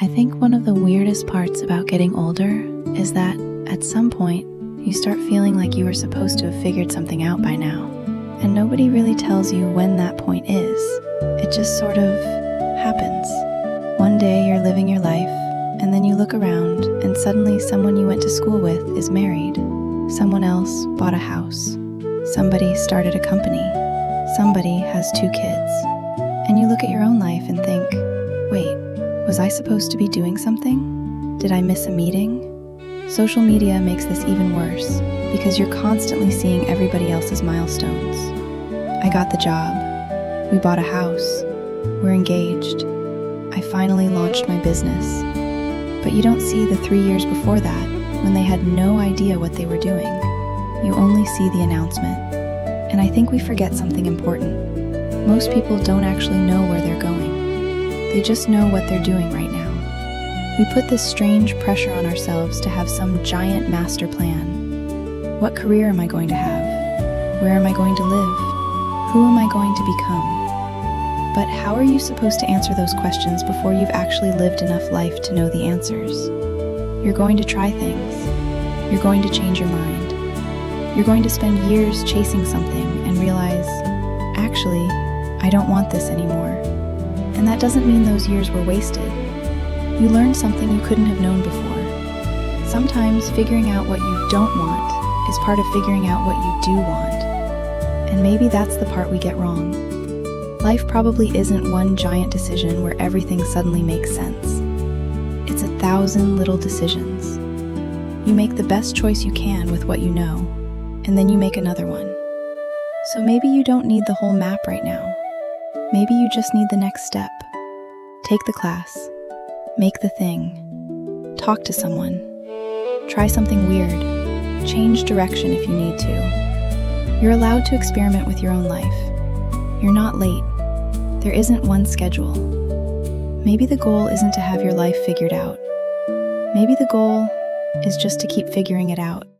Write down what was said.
I think one of the weirdest parts about getting older is that at some point, you start feeling like you were supposed to have figured something out by now. And nobody really tells you when that point is. It just sort of happens. One day you're living your life, and then you look around, and suddenly someone you went to school with is married. Someone else bought a house. Somebody started a company. Somebody has 2 kids. And you look at your own life and think, wait, was I supposed to be doing something? Did I miss a meeting? Social media makes this even worse because you're constantly seeing everybody else's milestones. I got the job. We bought a house. We're engaged. I finally launched my business. But you don't see the 3 years before that when they had no idea what they were doing. You only see the announcement. And I think we forget something important. Most people don't actually know where they're going. They just know what they're doing right now. We put this strange pressure on ourselves to have some giant master plan. What career am I going to have? Where am I going to live? Who am I going to become? But how are you supposed to answer those questions before you've actually lived enough life to know the answers? You're going to try things. You're going to change your mind. You're going to spend years chasing something and realize, actually, I don't want this anymore. And that doesn't mean those years were wasted. You learned something you couldn't have known before. Sometimes figuring out what you don't want is part of figuring out what you do want. And maybe that's the part we get wrong. Life probably isn't one giant decision where everything suddenly makes sense. It's 1,000 little decisions. You make the best choice you can with what you know, and then you make another one. So maybe you don't need the whole map right now. Maybe you just need the next step. Take the class. Make the thing. Talk to someone. Try something weird. Change direction if you need to. You're allowed to experiment with your own life. You're not late. There isn't one schedule. Maybe the goal isn't to have your life figured out. Maybe the goal is just to keep figuring it out.